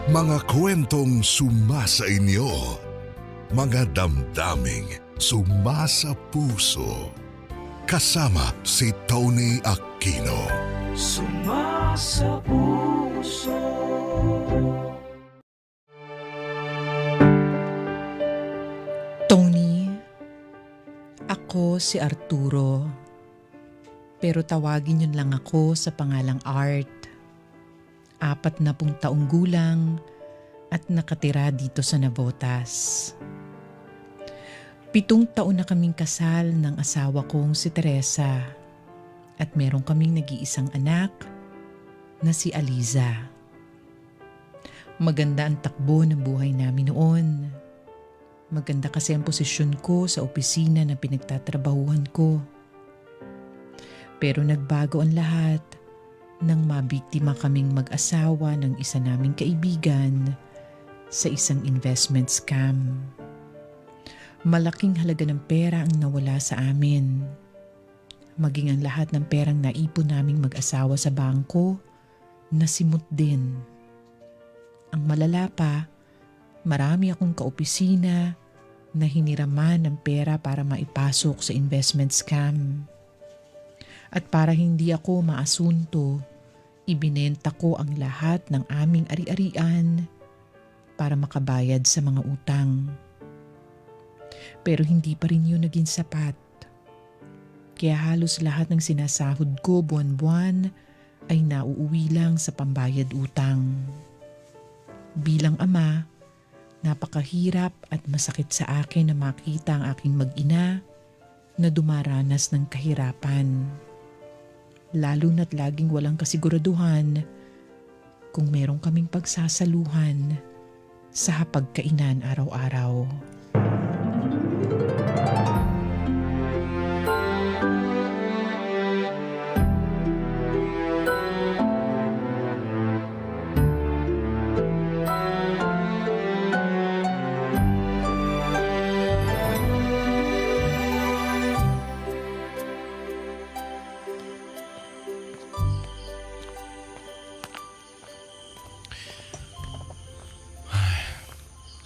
Mga kwentong sumasa inyo. Mga damdaming sumasa puso. Kasama si Tony Aquino. Sumasa puso. Tony, ako si Arturo. Pero tawagin niyo lang ako sa pangalang Art. 40 taong gulang at nakatira dito sa Navotas. 7 taon na kaming kasal ng asawa kong si Teresa at meron kaming nag-iisang anak na si Aliza. Maganda ang takbo ng buhay namin noon. Maganda kasi ang posisyon ko sa opisina na pinagtatrabahuhan ko. Pero nagbago ang lahat nang mabiktima kaming mag-asawa ng isa naming kaibigan sa isang investment scam. Malaking halaga ng pera ang nawala sa amin. Maging ang lahat ng perang naipon naming mag-asawa sa bangko, nasimot din. Ang malala pa, marami akong kaopisina na hiniraman ng pera para maipasok sa investment scam. At para hindi ako maasunto, ibinenta ko ang lahat ng aming ari-arian para makabayad sa mga utang. Pero hindi pa rin yun naging sapat. Kaya halos lahat ng sinasahod ko buwan-buwan ay nauuwi lang sa pambayad utang. Bilang ama, napakahirap at masakit sa akin na makita ang aking mag-ina na dumaranas ng kahirapan. Lalo na't laging walang kasiguraduhan kung meron kaming pagsasaluhan sa hapagkainan araw-araw.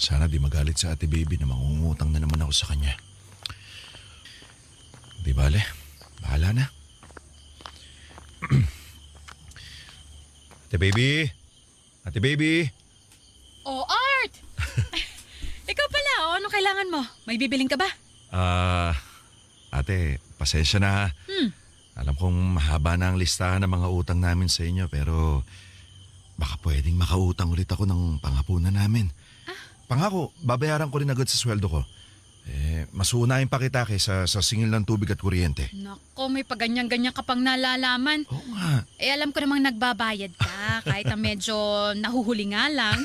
Sana di magalit sa ate baby na mangungutang na naman ako sa kanya. Di bale, bahala na. Ate baby! Ate baby! Oh, Art! Ikaw pala, ano kailangan mo? May bibiling ka ba? Ate, pasensya na ha. Alam kong mahaba na ang listahan ng mga utang namin sa inyo pero baka pwedeng makautang ulit ako ng panghapunan namin. Pangako, babayaran ko rin agad sa sweldo ko. Mas uunahin pa kita kaysa sa singil ng tubig at kuryente. Nako, may paganyan-ganyan ka pang nalalaman. Oo nga. Alam ko namang nagbabayad ka, kahit na medyo nahuhuli nga lang.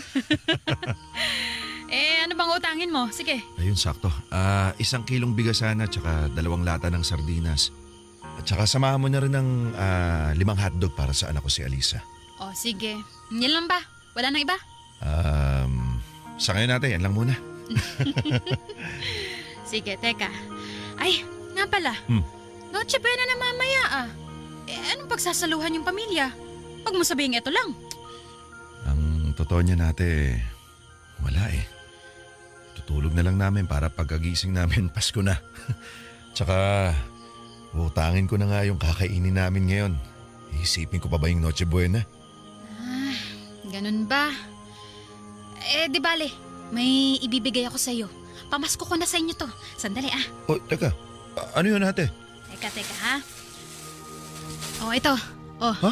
Ano bang utangin mo? Sige. Ayun, sakto. 1 kilong bigas sana at saka 2 lata ng sardinas. At saka samahan mo na rin ng 5 hotdog para sa anak ko si Alisa. Oh, sige. Yan lang ba? Wala nang iba? Sa ngayon natin, yan lang muna. Sige, teka. Ay, nga pala. Noche buena na mamaya ah. Anong pagsasaluhan yung pamilya? Huwag mo sabihin ito lang. Ang totoo niya natin, wala eh. Tutulog na lang namin para pagkagising namin Pasko na. Tsaka, utangin ko na nga yung kakainin namin ngayon. Iisipin ko pa ba yung Noche Buena? Ganun ba? Di bale, may ibibigay ako sa'yo. Pamasko ko na sa inyo to. Sandali ah. Oh, teka. Ano yun ate? Teka ha. Oh, ito. Oh. Ha?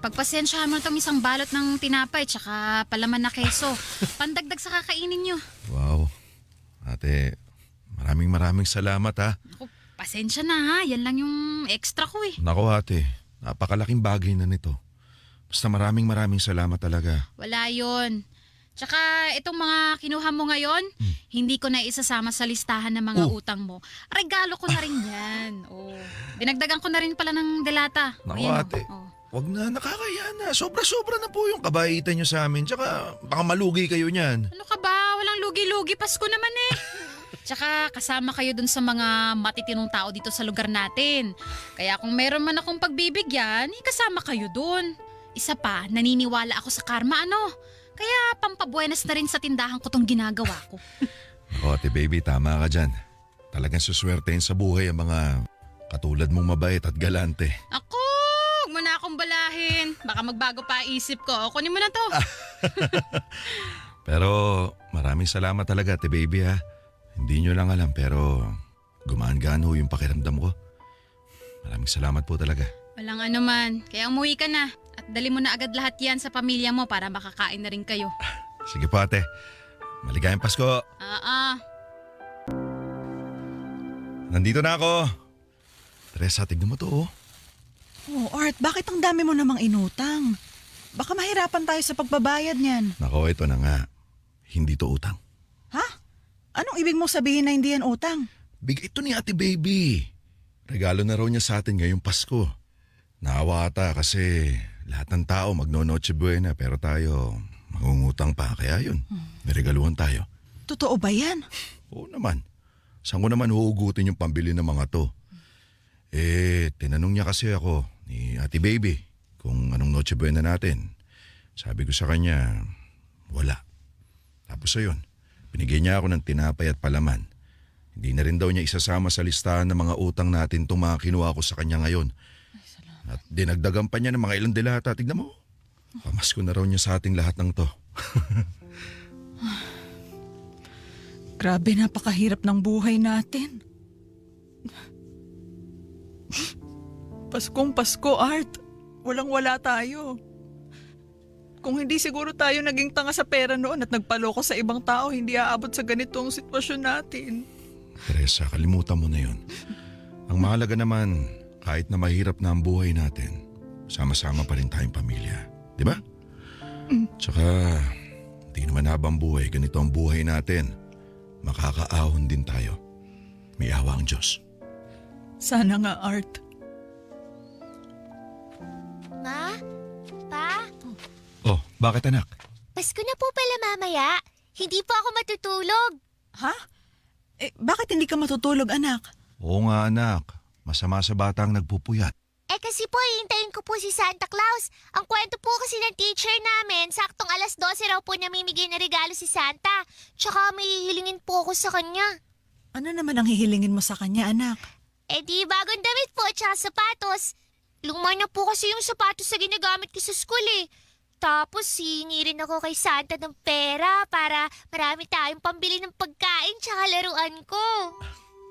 Pagpasensyahan mo na itong isang balot ng tinapay tsaka palaman na keso. Pandagdag sa kakainin nyo. Wow. Ate, maraming salamat ha. Naku, pasensya na ha. Yan lang yung extra ko eh. Nako ate, napakalaking bagay na nito. Basta maraming salamat talaga. Wala yun. Tsaka itong mga kinuha mo ngayon, hindi ko na isasama sa listahan ng mga utang mo. Regalo ko na rin yan. Oh. Dinagdagan ko na rin pala ng delata. Naku Ayan, ate, oh. wag na, nakakaya na. Sobra-sobra na po yung kabaitan nyo sa amin. Tsaka baka malugi kayo niyan. Ano ka ba? Walang lugi-lugi. Pasko naman eh. Tsaka kasama kayo dun sa mga matitinong tao dito sa lugar natin. Kaya kung meron man akong pagbibigyan, kasama kayo dun. Isa pa, naniniwala ako sa karma ano. Kaya pampabuenas na rin sa tindahan ko tong ginagawa ko. O, Ate Baby, tama ka dyan. Talagang suswertein sa buhay ang mga katulad mong mabait at galante. Ako, huwag mo na akong balahin. Baka magbago pa isip ko. Kunin mo na to. Pero maraming salamat talaga, Ate Baby ha. Hindi nyo lang alam pero gumaan-gaan ho yung pakiramdam ko. Maraming salamat po talaga. Walang anuman. Kaya umuwi ka na. At dali mo na agad lahat yan sa pamilya mo para makakain na rin kayo. Sige po ate. Maligayang Pasko. Nandito na ako. Teresa, tignan mo to oh. Oh, Art, bakit ang dami mo namang inutang? Baka mahirapan tayo sa pagbabayad niyan. Nako, ito na nga. Hindi to utang. Ha? Anong ibig mong sabihin na hindi yan utang? Bigay ito ni Ate Baby. Regalo na raw niya sa atin ngayong Pasko. Naawa ata kasi lahat ng tao magno-Noche Buena pero tayo mangungutang pa. Kaya yun, niregaluhan tayo. Totoo ba yan? Oo naman. Saan ko naman huugutin yung pambili ng mga to? Tinanong niya kasi ako ni Ate Baby kung anong Noche Buena natin. Sabi ko sa kanya, wala. Tapos ayun, binigyan niya ako ng tinapay at palaman. Hindi na rin daw niya isasama sa listahan ng mga utang natin itong mga kinuha ko sa kanya ngayon. At dinagdagan pa niya ng mga ilang delata. Tignan mo, pamasko na raw niya sa ating lahat ng to. Grabe, napakahirap ng buhay natin. Paskong Pasko, Art. Walang-wala tayo. Kung hindi siguro tayo naging tanga sa pera noon at nagpaloko sa ibang tao, hindi aabot sa ganitong sitwasyon natin. Teresa, kalimutan mo na yun. Ang mahalaga naman, kahit na mahirap na ang buhay natin, sama-sama pa rin tayong pamilya. Di ba? Tsaka, di naman habang buhay, ganito ang buhay natin. Makakaahon din tayo. May awa ang Diyos. Sana nga, Art. Ma? Pa? Oh, bakit anak? Pasko na po pala mamaya. Hindi po ako matutulog. Ha? Bakit hindi ka matutulog, anak? Oo nga anak, masama sa batang nagpupuyat. Kasi po, hihintayin ko po si Santa Claus. Ang kwento po kasi ng teacher namin, saktong 12:00 raw po namimigay na regalo si Santa. Tsaka may hihilingin po ako sa kanya. Ano naman ang hihilingin mo sa kanya, anak? Di bagong damit po, tsaka sapatos. Luma na po kasi yung sapatos na ginagamit ko sa school eh. Tapos hihingi rin ako kay Santa ng pera para marami tayong pambili ng pagkain tsaka laruan ko.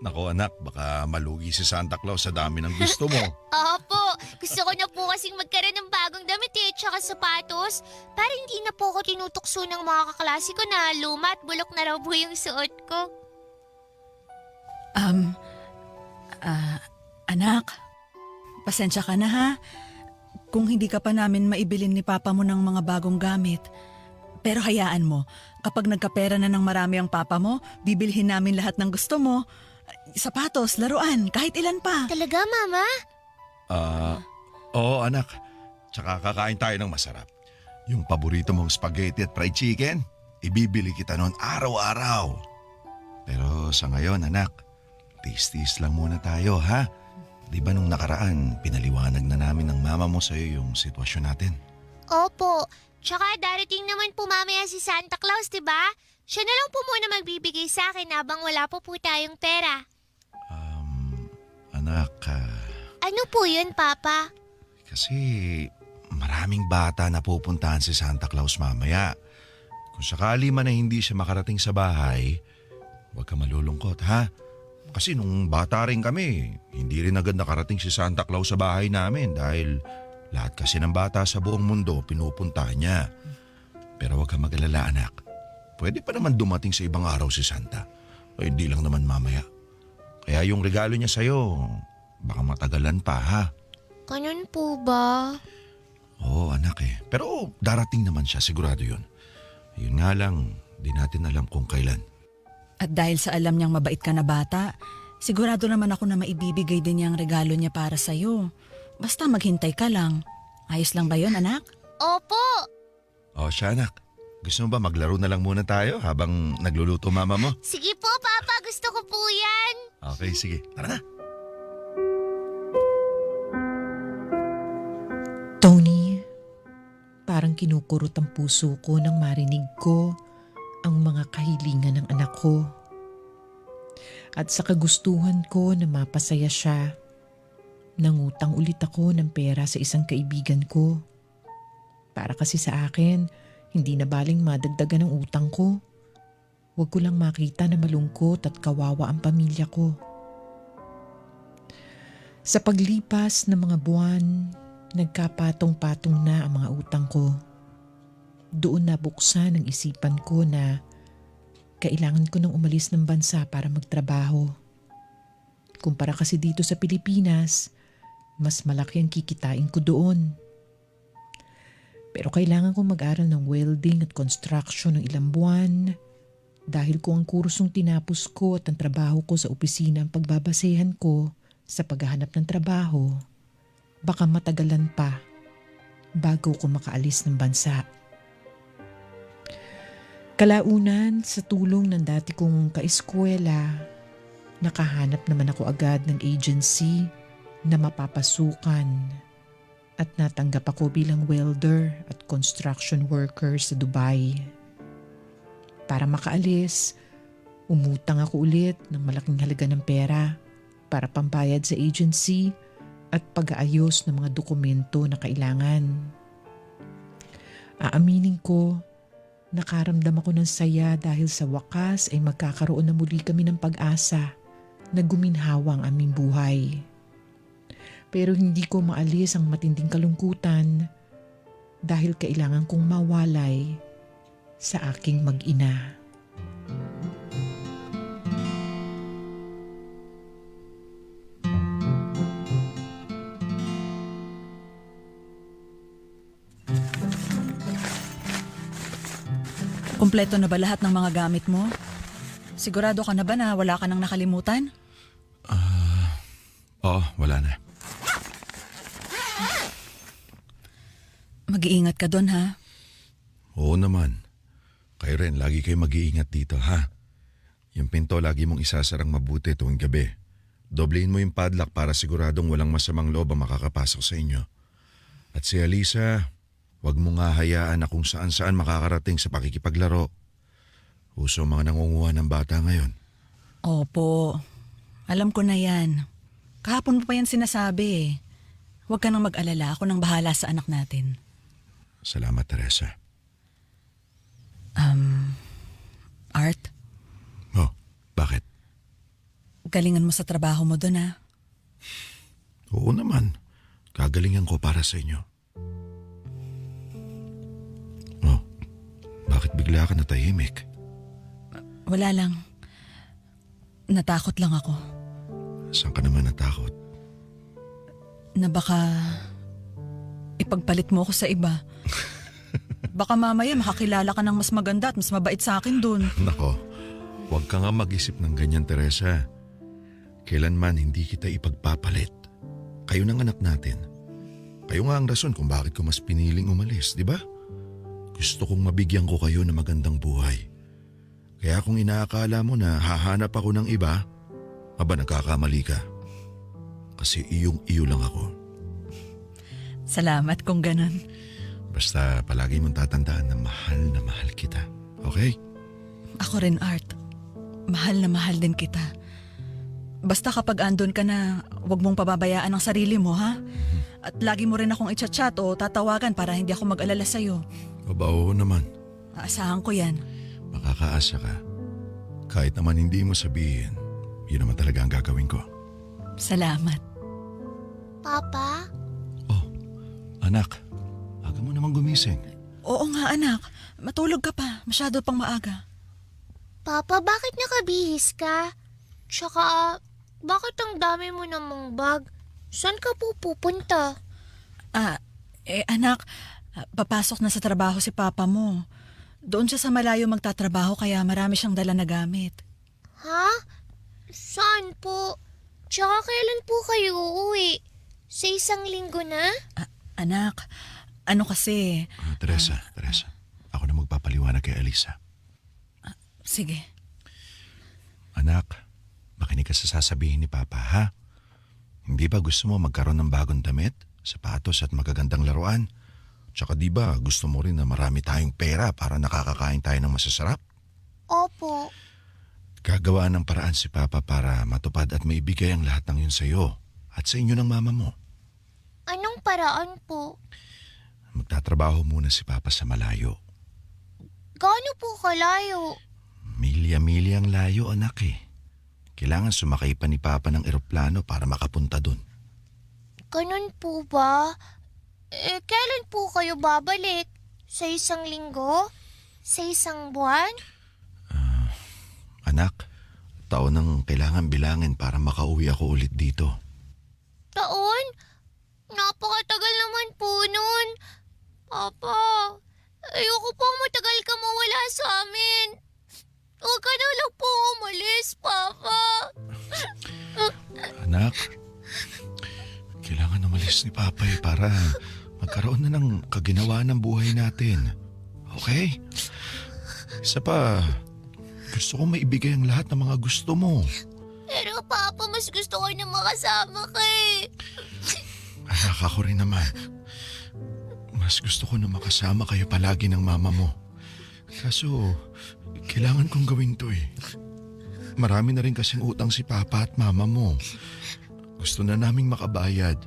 Nako anak, baka malugi si Santa Claus sa dami ng gusto mo. Opo, gusto ko na po kasing magkaroon ng bagong damit tsaka sapatos. Para hindi na po ako tinutukso ng mga kaklase ko na luma at bulok na raw po yung suot ko. Anak, pasensya ka na ha. Kung hindi ka pa namin maibilin ni Papa mo ng mga bagong gamit. Pero hayaan mo, kapag nagkapera na ng marami ang Papa mo, bibilhin namin lahat ng gusto mo. Sapatos, laruan, kahit ilan pa. Talaga, Mama? Oo anak, tsaka kakain tayo ng masarap. Yung paborito mong spaghetti at fried chicken, ibibili kita noon araw-araw. Pero sa ngayon anak, tiis-tiis lang muna tayo ha. Di ba nung nakaraan, pinaliwanag na namin ng mama mo sa'yo yung sitwasyon natin? Opo. Tsaka darating naman po mamaya si Santa Claus, diba? Siya na lang po muna magbibigay sa akin habang wala po tayong pera. Anak, Ano po yun, Papa? kasi maraming bata na pupuntahan si Santa Claus mamaya. Kung sakali man na hindi siya makarating sa bahay, huwag ka malulungkot ha. Kasi nung bata rin kami, hindi rin agad nakarating si Santa Claus sa bahay namin dahil lahat kasi ng bata sa buong mundo pinupuntahan niya. Pero huwag ka mag-alala anak. Pwede pa naman dumating sa ibang araw si Santa. O hindi lang naman mamaya. Kaya yung regalo niya sa'yo, baka matagalan pa ha. Ganun po ba? Oo anak eh. Pero darating naman siya, sigurado yun. Yun nga lang, di natin alam kung kailan. At dahil sa alam niyang mabait ka na bata, sigurado naman ako na maibibigay din niya ang regalo niya para sa'yo. Basta maghintay ka lang. Ayos lang ba yun, anak? Opo. O siya anak, gusto mo ba maglaro na lang muna tayo habang nagluluto mama mo? Sige po, Papa. Gusto ko po yan. Okay, sige. Tara na. Tony, parang kinukurot ang puso ko nang marinig ko ang mga kahilingan ng anak ko. At sa kagustuhan ko na mapasaya siya, nangutang ulit ako ng pera sa isang kaibigan ko. Para kasi sa akin, hindi na baling madagdagan ang utang ko. Huwag ko lang makita na malungkot at kawawa ang pamilya ko. Sa paglipas ng mga buwan, nagkapatong-patong na ang mga utang ko. Doon nabuksan ang isipan ko na kailangan ko nang umalis ng bansa para magtrabaho. Kumpara kasi dito sa Pilipinas, mas malaki ang kikitain ko doon. Pero kailangan kong mag-aral ng welding at construction ng ilang buwan dahil kung ang kursong tinapos ko at ang trabaho ko sa opisina ang pagbabasehan ko sa paghahanap ng trabaho, baka matagalan pa bago ko makaalis ng bansa. Kalaunan, sa tulong ng dati kong kaeskwela, nakahanap naman ako agad ng agency na mapapasukan at natanggap ako bilang welder at construction worker sa Dubai. Para makaalis, umutang ako ulit ng malaking halaga ng pera para pambayad sa agency at pag-aayos ng mga dokumento na kailangan. Aaminin ko, nakaramdam ako ng saya dahil sa wakas ay magkakaroon na muli kami ng pag-asa na guminhawa ang aming buhay. Pero hindi ko maalis ang matinding kalungkutan dahil kailangan kong mawalay sa aking mag-ina. Kumpleto na ba lahat ng mga gamit mo? Sigurado ka na ba na wala ka nang nakalimutan? Oo, wala na. Mag-iingat ka doon, ha? Oo naman. Kayo rin, lagi kayo mag-iingat dito, ha? Yung pinto lagi mong isasarang mabuti tuwing gabi. Doblehin mo yung padlock para siguradong walang masamang loob ang makakapasok sa inyo. At si Alisa, huwag mo nga hayaan na kung saan-saan makakarating sa pakikipaglaro. Uso mga nangunguha ng bata ngayon. Opo. Alam ko na yan. Kahapon mo pa yan sinasabi eh. Huwag ka nang mag-alala. Ako nang bahala sa anak natin. Salamat, Teresa. Art, Oh, bakit? galingan mo sa trabaho mo doon, ha? Oo naman. Kagalingan ko para sa inyo. Oh, bakit bigla ka natahimik? Wala lang. Natakot lang ako. Saan ka naman natakot? Na baka ipagpalit mo ako sa iba. Baka mamaya makakilala ka ng mas maganda at mas mabait sa akin dun. Nako, huwag ka nga mag-isip ng ganyan, Teresa. Kailanman hindi kita ipagpapalit. Kayo ng anak natin. Kayo nga ang rason kung bakit ko mas piniling umalis, di ba? Gusto kong mabigyan ko kayo ng magandang buhay. Kaya kung inaakala mo na hahanap ako ng iba, aba nagkakamali ka. Kasi iyong-iyo lang ako. Salamat kung ganun. Basta palagi mong tatandaan na mahal kita. Okay? Ako rin, Art. Mahal na mahal din kita. Basta kapag andun ka na, huwag mong pababayaan ang sarili mo, ha? At lagi mo rin akong i-chat o tatawagan para hindi ako mag-alala sa'yo. Aba, oo naman. Aasahan ko yan. Makakaasa ka. Kahit naman hindi mo sabihin, yun naman talaga ang gagawin ko. Salamat. Papa? Oh, anak. Aga mo naman gumising. Oo nga, anak. Matulog ka pa. Masyado pang maaga. Papa, bakit nakabihis ka? Tsaka, bakit ang dami mo namang bag? Saan ka pupunta? Anak, papasok na sa trabaho si papa mo. Doon siya sa malayo magtatrabaho kaya marami siyang dala na gamit. Ha? Saan po? Tsaka kailan po kayo uuwi? Sa isang linggo na? Anak, ano kasi... Teresa, ako na magpapaliwanag kay Alisa. Sige. Anak, makinig ka sa sasabihin ni Papa, ha? Hindi ba gusto mo magkaroon ng bagong damit, sapatos at magagandang laruan? Tsaka di ba gusto mo rin na marami tayong pera para nakakakain tayo ng masasarap? Opo. Gagawa ng paraan si Papa para matupad at maibigay ang lahat ng yun sa'yo at sa inyo ng mama mo. Anong paraan po? Magtatrabaho muna si Papa sa malayo. Gaano po kalayo? Milya-milya ang layo, anak eh. Kailangan sumakay pa ni Papa ng eroplano para makapunta dun. Ganun po ba? Kailan po kayo babalik? Sa isang linggo? Sa isang buwan? Anak, taon ang kailangan bilangin para makauwi ako ulit dito. Taon? Napakatagal naman po nun. Papa, ayoko pong matagal ka mawala sa amin. Huwag ka na lang po umalis, Papa. Anak, kailangan umalis ni Papa para magkaroon na ng kaginawa ng buhay natin. Okay? Isa pa, gusto kong maibigay ang lahat ng mga gusto mo. Pero Papa, mas gusto ko na makasama ka eh. Anak, ako rin naman. Mas gusto ko na makasama kayo palagi ng mama mo. Kaso, kailangan kong gawin to eh. Marami na rin kasing utang si Papa at mama mo. Gusto na naming makabayad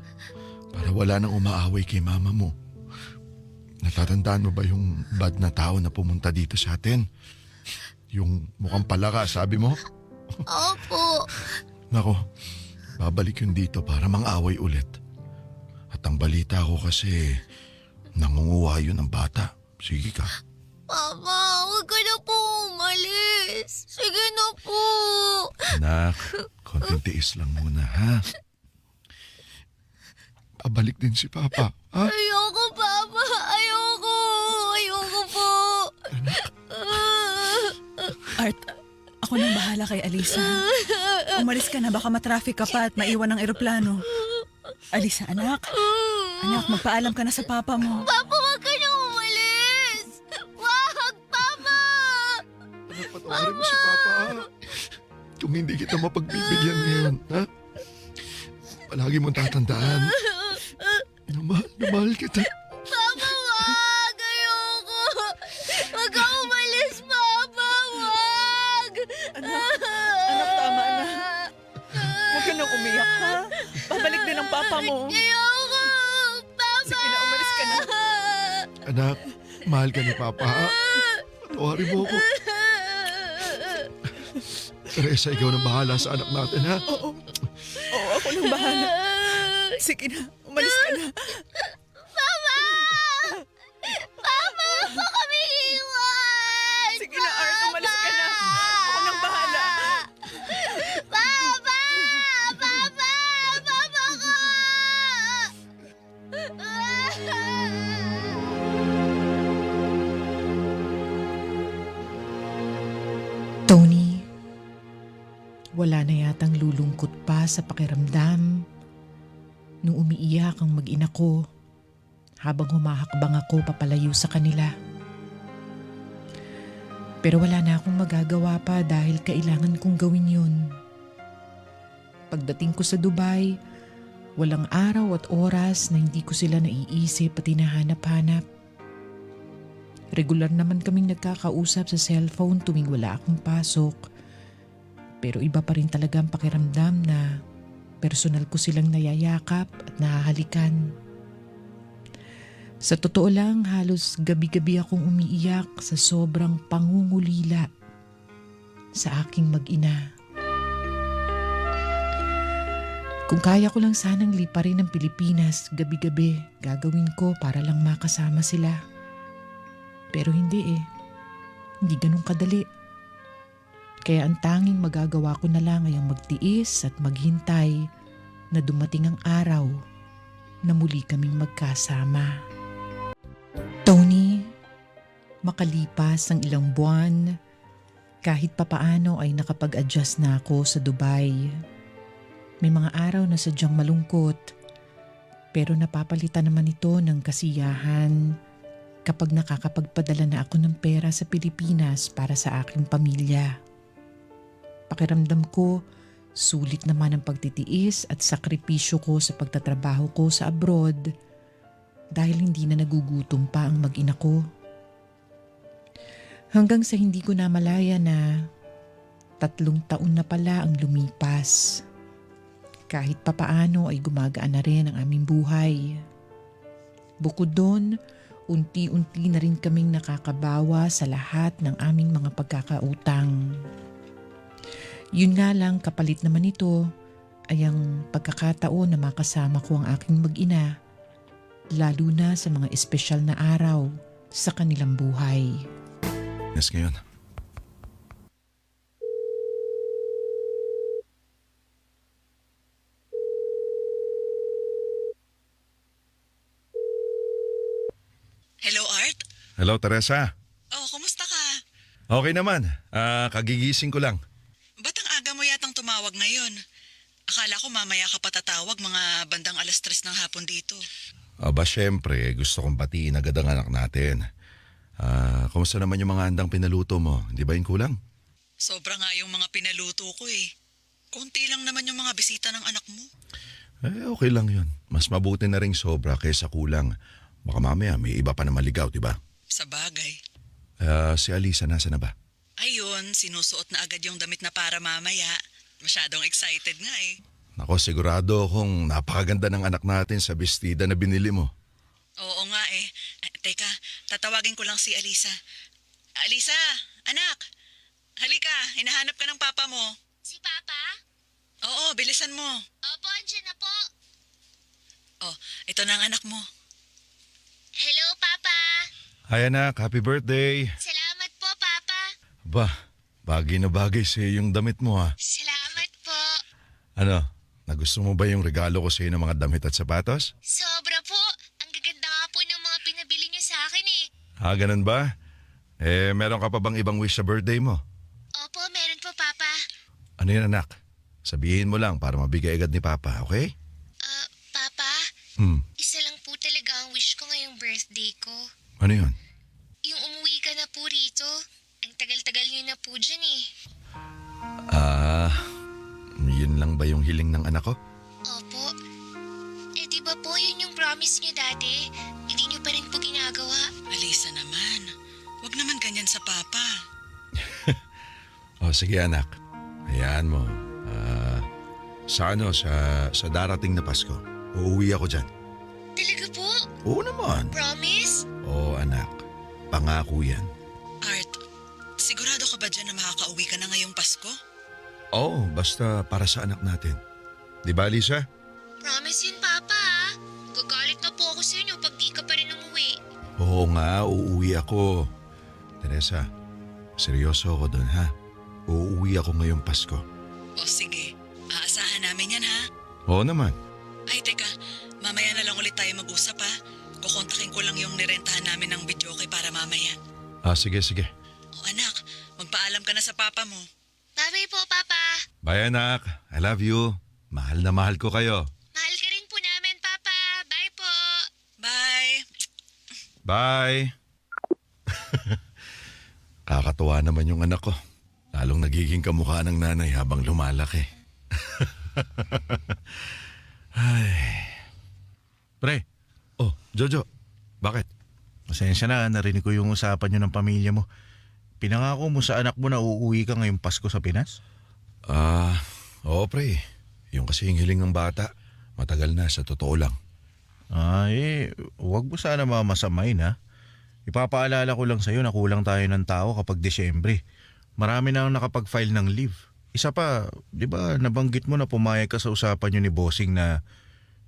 para wala nang umaaway kay mama mo. Natatandaan mo ba yung bad na tao na pumunta dito sa atin? Yung mukhang palaka, sabi mo? Opo. Nako, babalik yun dito para mang-away ulit. At ang balita ko kasi, nangunguha yun ng bata. Sige ka. Papa, huwag ka na po umalis. Sige na po. Anak, konting tiis lang muna, ha? Babalik din si Papa, ha? Ayoko, Papa. Ayoko. Ayoko po. Art, ako nang bahala kay Alisa. Umalis ka na, baka matraffic ka pa at maiwan ng eroplano. Alisa, anak. Anak, magpaalam ka na sa papa mo. Papa, huwag ka na umalis. Wag, Papa. Patawarin mo si Papa, ha? Kung hindi kita mapagbibigyan ngayon, ha? Palagi mong tatandaan. Na mahal kita. Papa, wag. Ayoko. Wag ka umalis, Papa. Wag. Anak, tama na. Huwag ka nang umiyak, ha? Babalik din ang papa mo. Ayoko. Papa. Sige na, umalis ka na. Anak, mahal ka ni Papa, ha? Patawarin mo ako. Teresa, ikaw na bahala sa anak natin, ha? Oo, ako nang bahala. Sige na, umalis ka na. Papa, huwag mo kami iwan. Sige na, Art, umalis ka na. Ako nang bahala. Papa! Papa! Papa ko! Tony, wala na yatang lulungkot pa sa pakiramdam nung umiiyak ang mag-ina ko habang humahakbang ako papalayo sa kanila. Pero wala na akong magagawa pa dahil kailangan kong gawin yun. Pagdating ko sa Dubai, walang araw at oras na hindi ko sila naiisip at hinahanap-hanap. Regular naman kaming nagkakausap sa cellphone tuwing wala akong pasok. Pero iba pa rin talaga ang pakiramdam na personal ko silang nayayakap at nahahalikan. Sa totoo lang, halos gabi-gabi akong umiiyak sa sobrang pangungulila sa aking mag-ina. Kung kaya ko lang sanang liparin ang Pilipinas gabi-gabi, gagawin ko para lang makasama sila. Pero hindi eh. Hindi ganun kadali. Kaya ang tanging magagawa ko na lang ay ang magtiis at maghintay na dumating ang araw na muli kaming magkasama. Tony, makalipas ang ilang buwan, kahit papaano ay nakapag-adjust na ako sa Dubai. May mga araw na sadyang malungkot, pero napapalitan naman ito ng kasiyahan kapag nakakapagpadala na ako ng pera sa Pilipinas para sa aking pamilya. Pakiramdam ko, sulit naman ang pagtitiis at sakripisyo ko sa pagtatrabaho ko sa abroad dahil hindi na nagugutom pa ang mag-ina ko. Hanggang sa hindi ko na malaya na 3 taon na pala ang lumipas. Kahit papaano ay gumagaan na rin ang aming buhay. Bukod doon, unti-unti na rin kaming nakakabawa sa lahat ng aming mga pagkakautang. Yun nga lang, kapalit naman ito ay ang pagkakataon na makasama ko ang aking mag-ina, lalo na sa mga espesyal na araw sa kanilang buhay. Yes, ngayon. Hello, Art? Hello, Teresa. Oh, kumusta ka? Okay naman. Kagigising ko lang. Ba't ang aga mo yatang tumawag ngayon? Akala ko mamaya ka patatawag mga bandang 3:00 ng hapon dito. Aba, syempre, gusto kong batiin agad ang anak natin. Kumusta naman yung mga handang pinaluto mo? Hindi ba yun kulang? Sobra nga yung mga pinaluto ko eh. Konti lang naman yung mga bisita ng anak mo. Okay lang yun. Mas mabuti na ring sobra kaysa kulang. Baka mamaya may iba pa na maligaw, di ba? Sa bagay. Si Alisa, nasa na ba? Ayun, sinusuot na agad yung damit na para mamaya. Masyadong excited nga eh. Nako, sigurado akong napakaganda ng anak natin sa bestida na binili mo. Oo nga eh. Teka, tatawagin ko lang si Alisa. Alisa, anak! Halika, hinahanap ka ng papa mo. Si Papa? Oo, bilisan mo. Opo, andyan na po. Oh, ito na ang anak mo. Hello, Papa. Hi anak, happy birthday! Salamat po, Papa. Ba, bagay na bagay sa'yo yung damit mo ha. Salamat po. Ano, nagusto mo ba yung regalo ko sa'yo ng mga damit at sapatos? Sobra po. Ang gaganda nga po ng mga pinabili niyo sa akin eh. Ganun ba? Meron ka pa bang ibang wish sa birthday mo? Opo, meron po, Papa. Ano yun anak? Sabihin mo lang para mabigay agad ni Papa, okay? Papa, isa lang po talaga ang wish ko ngayong birthday ko. Ano yun? Yung umuwi ka na po rito. Ang tagal-tagal niyo na po dyan eh. Yun lang ba yung hiling ng anak ko? Opo. Eh di ba po yun yung promise niyo dati? Hindi niyo pa rin po ginagawa. Alisa naman. Huwag naman ganyan sa papa. Sige anak, hayaan mo. Sa darating na Pasko, uuwi ako dyan. Talaga po? Oo naman. Promise? Oo anak, pangako yan. Art, sigurado ka ba dyan na makakauwi ka na ngayong Pasko? Oo, basta para sa anak natin. Di ba Lisa? Promise yun, Papa. Gagalit na po ako sa inyo pag di ka pa rin umuwi. Oo nga, uuwi ako. Teresa, seryoso ako doon ha. Uuwi ako ngayong Pasko. O sige, aasahan namin yan ha. Oo naman. Ay teka, mamaya na lang ulit tayo mag-usap ha. Kukontakin ko lang yung nirentahan namin ng videoke para mamaya. Sige. O anak, magpaalam ka na sa papa mo. Bye-bye po, Papa. Bye anak, I love you. Mahal na mahal ko kayo. Mahal ka rin po namin, Papa. Bye po. Bye! Bye! Kakatuwa naman yung anak ko. Lalong nagiging kamukha ng nanay habang lumalaki. Ay. Pre, Jojo, bakit? pasensya na, narinig ko yung usapan nyo ng pamilya mo. Pinangako mo sa anak mo na uuwi ka ngayong Pasko sa Pinas? Oo pre. Yung kasi yung hiling ng bata, matagal na sa totoo lang. Huwag mo sana mamasamain ha. Ipapaalala ko lang sa'yo na kulang tayo ng tao kapag Desyembre. Marami na ang nakapag-file ng leave. Isa pa, di ba nabanggit mo na pumayag ka sa usapan nyo ni Bossing na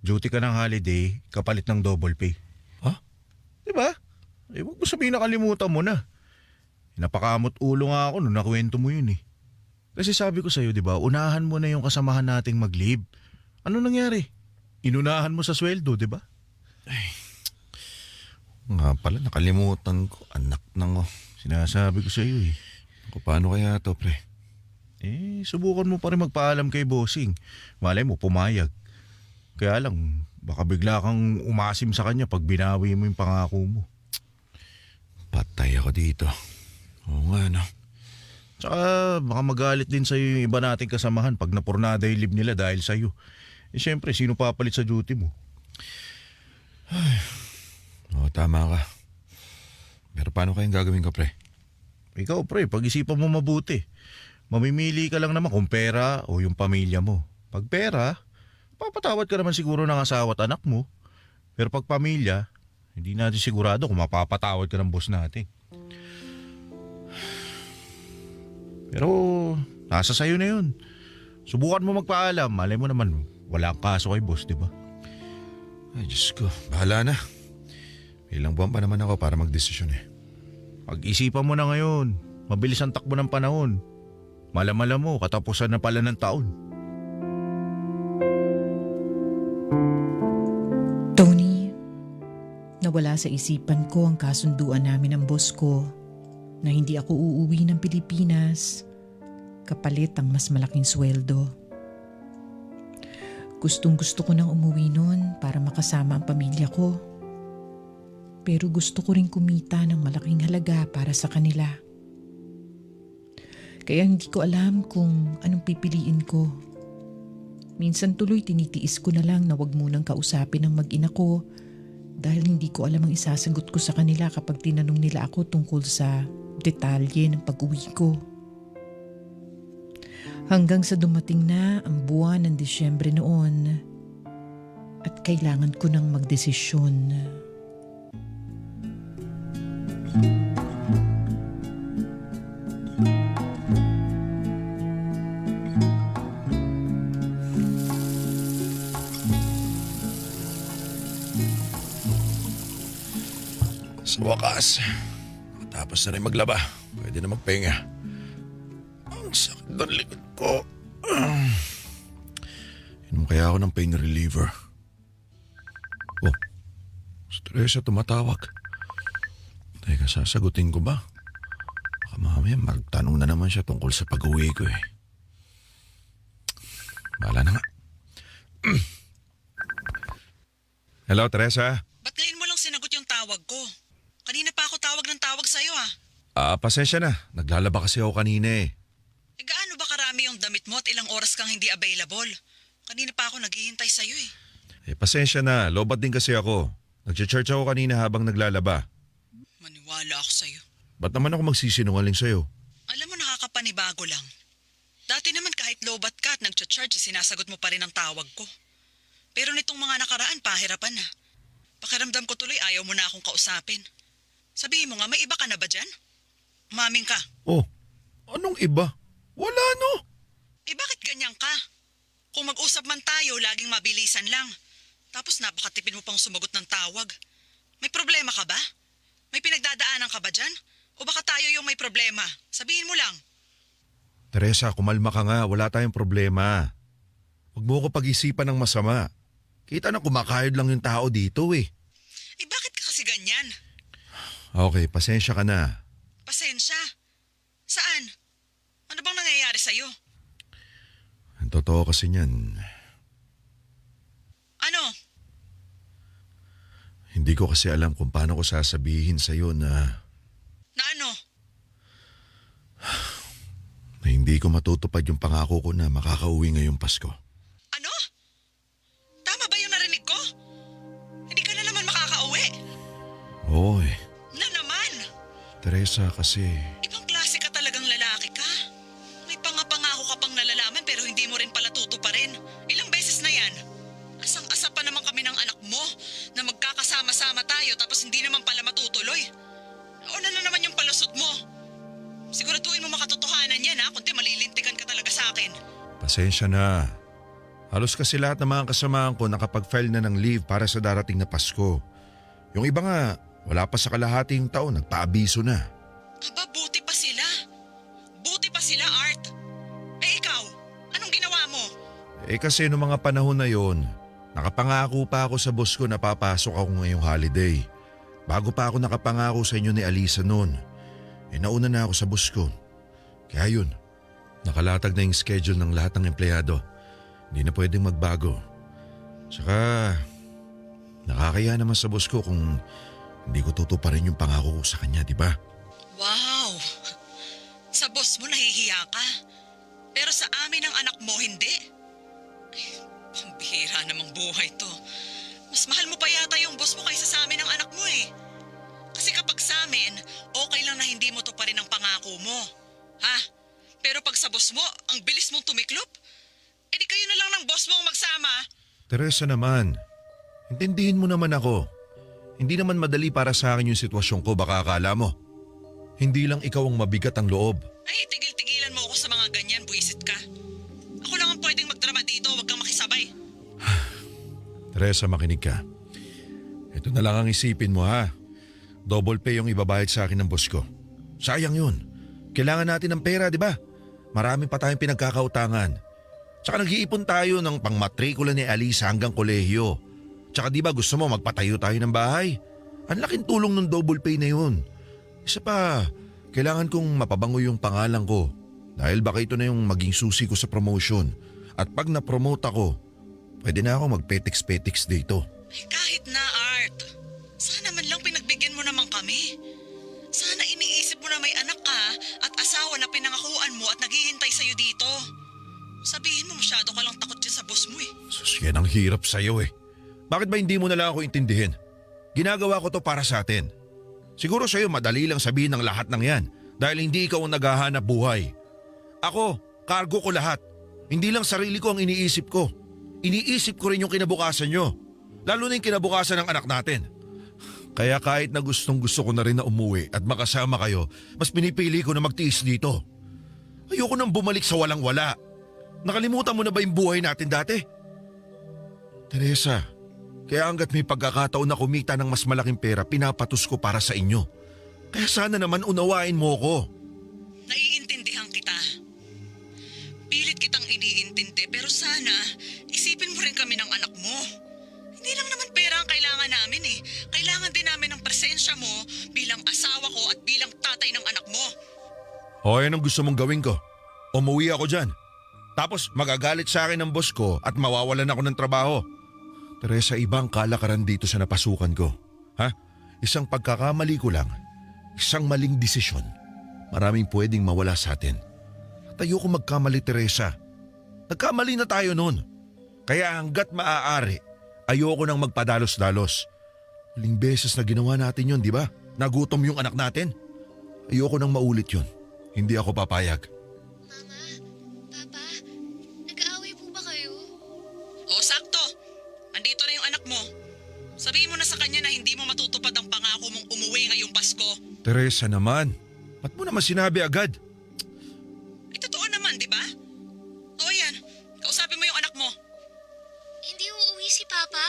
duty ka ng holiday kapalit ng double pay? Ha? Di ba? Huwag mo sabihin nakalimutan mo na. Napakamot ulo nga ako nung nakwento mo yun eh. Kasi sabi ko sa'yo, di ba, unahan mo na yung kasamahan nating mag-leave. Ano nangyari? Inunahan mo sa sweldo, di ba? Nga pala, nakalimutan ko. Anak nang Sinasabi ko sa'yo eh. Paano kaya to pre? Subukan mo pa rin magpaalam kay Bossing. Malay mo, pumayag. Kaya lang, baka bigla kang umasim sa kanya pag binawi mo yung pangako mo. Patay ako dito. Oo nga no. Tsaka baka magalit din sa'yo yung iba nating kasamahan pag napurnada yung leave nila dahil sa'yo. Siyempre, sino papalit sa duty mo? Oo, tama ka. Pero paano kayang gagawin ko, pre? Ikaw pre, pag-isipan mo mabuti. Mamimili ka lang naman kung pera o yung pamilya mo. Pag pera, papatawad ka naman siguro ng asawa at anak mo. Pero pag pamilya, hindi natin sigurado kung mapapatawad ka ng boss natin. Pero nasa sayo na yun. Subukan mo magpaalam. Malay mo naman, wala kang kaso kay boss, di ba? Ay, Diyos ko. Bahala na. Ilang buwan pa naman ako para magdesisyon eh. Pag-isipan mo na ngayon. Mabilis ang takbo ng panahon. Malamala mo, katapusan na pala ng taon. Tony, nawala sa isipan ko ang kasunduan namin ng boss ko na hindi ako uuwi ng Pilipinas kapalit ang mas malaking sweldo. Gustong-gusto ko nang umuwi noon para makasama ang pamilya ko. Pero gusto ko rin kumita ng malaking halaga para sa kanila. Kaya hindi ko alam kung anong pipiliin ko. Minsan tuloy tinitiis ko na lang na wag munang kausapin ng mag-ina ko dahil hindi ko alam ang isasagot ko sa kanila kapag tinanong nila ako tungkol sa detalye ng pag-uwi ko. Hanggang sa dumating na ang buwan ng Disyembre noon at kailangan ko nang magdesisyon. Sa wakas, matapos na rin maglaba, pwede na magpahinga. Ang sakit ng likod ko. Inom kaya ako ng pain reliever. Oh, si Teresa tumatawag. Teka, sasagutin ko ba? Baka mamaya magtanong na naman siya tungkol sa pag-uwi ko eh. Bahala na nga. Hello, Teresa? Ba't ngayon mo lang sinagot yung tawag ko? Kanina pa ako tawag ng tawag sa'yo Pasensya na. Naglalaba kasi ako kanina eh. Gaano ba karami yung damit mo at ilang oras kang hindi available? Kanina pa ako naghihintay sa'yo Pasensya na. Lobat din kasi ako. Nag-church ako kanina habang naglalaba. Maniwala ako sa'yo. Ba't naman ako magsisinungaling sa'yo? Alam mo, nakakapanibago lang. Dati naman kahit lobat ka at nag-church, sinasagot mo pa rin ang tawag ko. Pero nitong mga nakaraan, pahirapan na. Pakiramdam ko tuloy ayaw mo na akong kausapin. Sabihin mo nga, may iba ka na ba dyan? Umaming ka. Oh, anong iba? Wala no. Bakit ganyan ka? Kung mag-usap man tayo, laging mabilisan lang. Tapos napakatipid mo pang sumagot ng tawag. May problema ka ba? May pinagdadaanan ka ba dyan? O baka tayo yung may problema? Sabihin mo lang. Teresa, kumalma ka nga. Wala tayong problema. Huwag mo ko pag-isipan ng masama. Kita na kumakayod lang yung tao dito eh. Bakit ka kasi ganyan? Okay, pasensya ka na. Pasensya? Saan? Ano bang nangyayari sa'yo? Ang totoo kasi niyan, Ano? hindi ko kasi alam kung paano ko sasabihin sa'yo na Na ano? hindi ko matutupad yung pangako ko na makakauwi ngayong Pasko. Ano? Tama ba yung narinig ko? Hindi ka na naman makakauwi? Oo eh. Na naman? Teresa, kasi Ibang klase ka talagang lalaki ka. May pangako ka pang nalalaman pero hindi mo rin pala tutuparin. Ilang beses na yan? Asang-asa pa naman kami ng anak mo na magkakasama-sama tayo tapos hindi naman pala matutuloy. Una na naman yung palusot mo. Siguraduhin mo makatotohanan yan kundi malilintikan ka talaga sa akin. pasensya na. Halos kasi lahat ng mga kasamahan ko nakapag-file na ng leave para sa darating na Pasko. Yung iba nga, wala pa sa kalahating taon, nagpaabiso na. Aba, buti pa sila. Buti pa sila, Art. Ikaw, anong ginawa mo? Kasi noong mga panahon na yon, nakapangako pa ako sa boss ko na papasok ako ngayong holiday. Bago pa ako nakapangako sa inyo ni Alisa noon. Nauna na ako sa boss ko. Kaya yun, nakalatag na yung schedule ng lahat ng empleyado. Hindi na pwedeng magbago. Saka, nakakaya naman sa boss ko kung hindi ko tutuparin yung pangako ko sa kanya, di ba? Wow! Sa boss mo nahihiya ka. Pero sa amin ng anak mo, hindi. Ay, pambihira namang buhay to. Mas mahal mo pa yata yung boss mo kaysa sa amin ang anak mo eh. Kasi kapag sa amin, okay lang na hindi mo to pa rin ang pangako mo. Ha? Pero pag sa boss mo, ang bilis mong tumiklop. Eh di kayo na lang ng boss mo ang magsama. Teresa naman, intindihin mo naman ako. Hindi naman madali para sa akin yung sitwasyon ko, baka akala mo. Hindi lang ikaw ang mabigat ang loob. Ay, tigil-tigilan mo ako sa mga ganyan, buisit ka. Ako lang ang pwedeng magdrama dito, huwag kang makisabay. Teresa, makinig ka. Ito na lang ang isipin mo ha. Double pay yung ibabayad sa akin ng boss ko. Sayang yun. Kailangan natin ng pera, di ba? Marami pa tayong pinagkakautangan. Tsaka nag-iipon tayo ng pangmatrikula ni Alisa hanggang kolehiyo. Tsaka di ba gusto mo magpatayo tayo ng bahay? Ang laking tulong ng double pay na yun. Isa pa, kailangan kong mapabango yung pangalan ko. Dahil baka ito na yung maging susi ko sa promotion. At pag na-promote ako, pwede na ako mag-petiks-petiks dito. Ay, kahit na, Art. Sana man lang pinagbigyan mo naman kami. Sana iniisip mo na may anak ka at asawa na pinangakuan mo at naghihintay sa'yo dito. Sabihin mo masyado ka lang takot dyan sa boss mo eh. Sus, yan ang hirap sa'yo eh. Bakit ba hindi mo na lang ako intindihin? Ginagawa ko to para sa atin. Siguro sa'yo madali lang sabihin ng lahat ng yan dahil hindi ikaw ang naghahanap buhay. Ako, cargo ko lahat. Hindi lang sarili ko ang iniisip ko. Iniisip ko rin yung kinabukasan nyo. Lalo na yung kinabukasan ng anak natin. Kaya kahit na gustong gusto ko na rin na umuwi at makasama kayo, mas pinipili ko na magtiis dito. Ayoko nang bumalik sa walang-wala. Nakalimutan mo na ba yung buhay natin dati? Teresa, kaya hanggat may pagkakataon na kumita ng mas malaking pera, pinapatos ko para sa inyo. Kaya sana naman unawain mo ko. Naiintindihan kita. Pilit kitang iniintindi pero sana isipin mo rin kami ng anak mo. Hindi lang naman pera ang kailangan namin eh. Kailangan din namin ng presensya mo bilang asawa ko at bilang tatay ng anak mo. O yan ang gusto mong gawin ko. Umuwi ako dyan. Tapos magagalit sa akin ng boss ko at mawawalan ako ng trabaho. Teresa, ibang kalakaran dito sa napasukan ko. Ha? Isang pagkakamali ko lang. Isang maling desisyon. Maraming pwedeng mawala sa atin. At ayoko magkamali, Teresa. Nagkamali na tayo noon. Kaya hanggat maaari, ayoko nang magpadalos-dalos. Huling beses na ginawa natin yun, di ba? Nagutom yung anak natin. Ayoko nang maulit yun. Hindi ako papayag. Mama, Papa, nag-aaway po ba kayo? O sakto, andito na yung anak mo. Sabihin mo na sa kanya na hindi mo matutupad ang pangako mong umuwi ngayong Pasko. Teresa naman, ba't mo naman sinabi agad? Ay, totoo naman, di ba? O yan, kausapin mo yung anak mo. Hindi uuwi si Papa?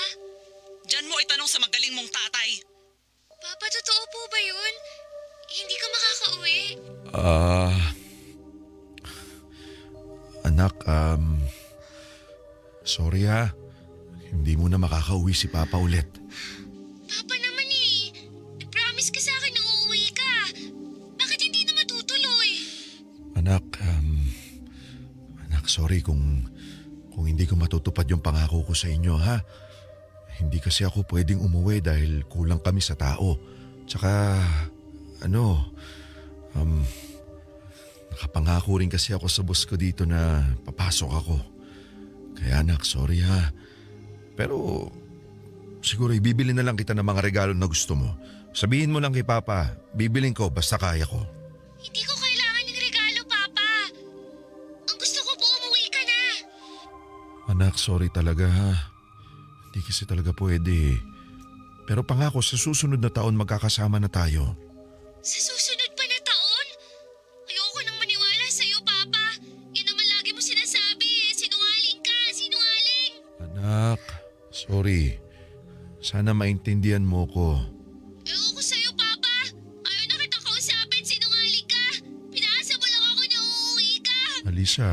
Diyan mo itanong sa magaling mong tatay. Papa, totoo po ba yun? Hindi ka makakauwi? Anak, sorry ha. Hindi mo na makakauwi si Papa ulit. Papa naman eh. Nag-promise ka sa akin na uuwi ka. Bakit hindi na matutuloy? Anak, sorry kung hindi ko matutupad yung pangako ko sa inyo ha. Hindi kasi ako pwedeng umuwi dahil kulang kami sa tao. Tsaka, nakapangako rin kasi ako sa boss ko dito na papasok ako. Kaya anak, sorry ha. Pero siguro ibibili na lang kita ng mga regalo na gusto mo. Sabihin mo lang kay Papa, bibiling ko basta kaya ko. Hindi ko kailangan ng regalo, Papa. Ang gusto ko po, umuwi ka na. Anak, sorry talaga ha. Hindi kasi talaga pwede. Pero pangako sa susunod na taon magkakasama na tayo. Sa susunod pa na taon? Ayoko nang maniwala sa'yo, Papa. Yan naman lagi mo sinasabi eh. Sinungaling ka, sinungaling. Anak, sorry. Sana maintindihan mo ko. Ayoko sa'yo, Papa. Ayaw na kitang kausapin, sinungaling ka. Pinaasa mo lang ako na uuwi ka. Alisa,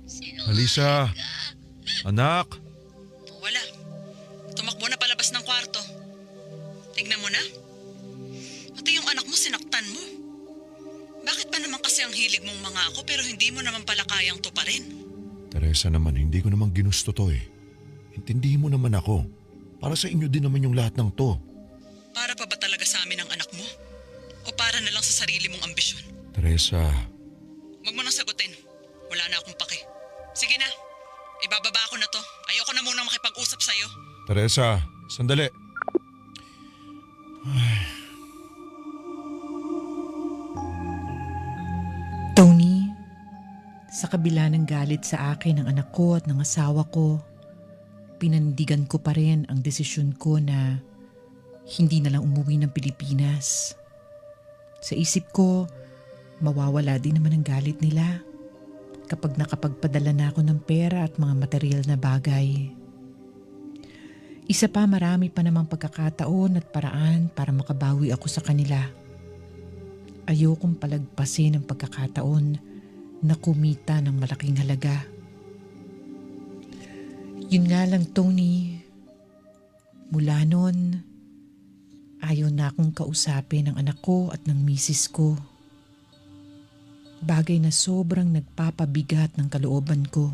Sinungaling Alisa. ka. Anak. Wala. Tumakbo na palabas ng kwarto. Tignan mo na. Pati yung anak mo sinaktan mo. Bakit ba naman kasi ang hilig mong mangako pero hindi mo naman pala kayang tuparin? Teresa naman, hindi ko naman ginusto to eh. Intindihin mo naman ako. Para sa inyo din naman yung lahat ng to. Para pa ba talaga sa amin ang anak mo? O para na lang sa sarili mong ambisyon? Teresa, Huwag mo nang sagutin. Wala na akong pake. Sige na. Ibababa ko na to. Ayoko na munang makipag-usap sa'yo. Teresa, sandali. Tony, sa kabila ng galit sa akin ng anak ko at ng asawa ko, pinindigan ko pa rin ang desisyon ko na hindi na lang umuwi ng Pilipinas. Sa isip ko, mawawala din naman ang galit nila kapag nakapagpadala na ako ng pera at mga material na bagay. Isa pa, marami pa namang pagkakataon at paraan para makabawi ako sa kanila. Ayokong palagpasin ang pagkakataon na kumita ng malaking halaga. Yun nga lang, Tony. Mula noon, ayaw na akong kausapin ng anak ko at ng misis ko. Bagay na sobrang nagpapabigat ng kalooban ko.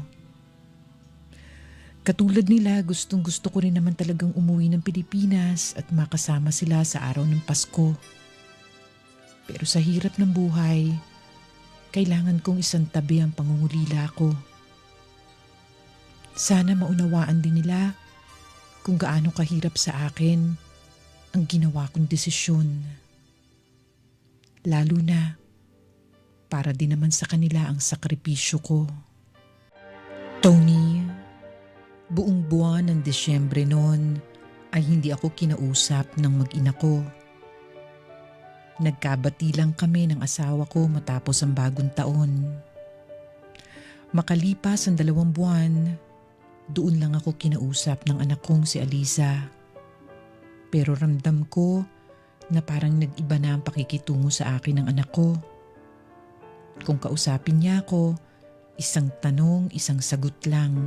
Katulad nila, gustong-gusto ko rin naman talagang umuwi ng Pilipinas at makasama sila sa araw ng Pasko. Pero sa hirap ng buhay, kailangan kong isantabi ang pangungulila ko. Sana maunawaan din nila kung gaano kahirap sa akin ang ginawa kong desisyon. Lalo na para din naman sa kanila ang sakripisyo ko. Tony, buong buwan ng Disyembre noon ay hindi ako kinausap ng mag-ina ko. Nagkabati lang kami ng asawa ko matapos ang bagong taon. Makalipas ang 2 buwan, doon lang ako kinausap ng anak kong si Aliza. Pero ramdam ko na parang nag-iba na ang pakikitungo sa akin ng anak ko. Kung kausapin niya ako, isang tanong, isang sagot lang.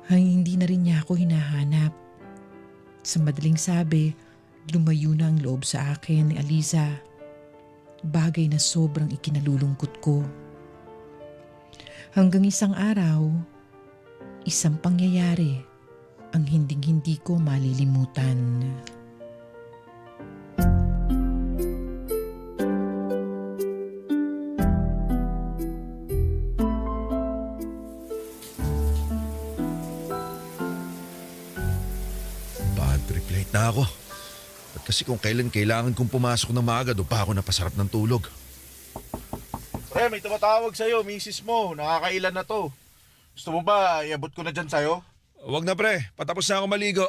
Hindi na rin niya ako hinahanap. Sa madaling sabi, lumayo na ang loob sa akin ni Aliza. Bagay na sobrang ikinalulungkot ko. Hanggang isang araw, isang pangyayari ang hinding-hindi ko malilimutan. Bad trip, late na ako. At kasi kung kailan kailangan kong pumasok ng maaga, doon pa ako napasarap ng tulog. Pre, may tumatawag sa'yo, misis mo. Nakakailan na to. Gusto mo ba, iabot ko na dyan sa'yo? Huwag na pre, patapos na ako maligo.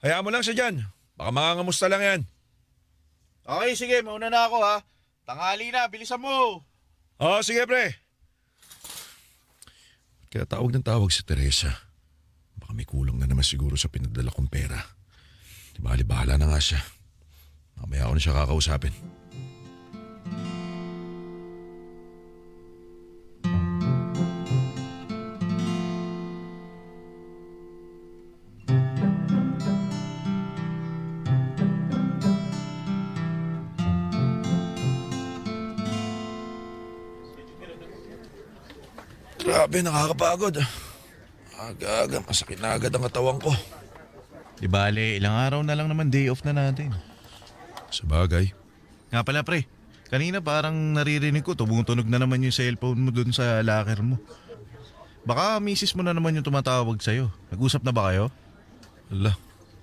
Hayaan mo lang siya dyan. Baka mangangamusta lang yan. Okay, sige, mauna na ako ha. Tanghali na, bilisan mo. Oo, sige pre. Kaya tawag ng tawag si Teresa. Baka may kulang na naman siguro sa pinadala kong pera. Di bali, bahala na nga siya. Mamaya ako na siya kakausapin. Grabe, nakakapagod. Aga-aga, masakit na agad ang katawan ko. Di bale, ilang araw na lang naman day off na natin. Sa bagay. Nga pala pre, kanina parang naririnig ko tumutunog na naman yung cellphone mo dun sa locker mo. Baka misis mo na naman yung tumatawag sa'yo. Nag-usap na ba kayo? Ala,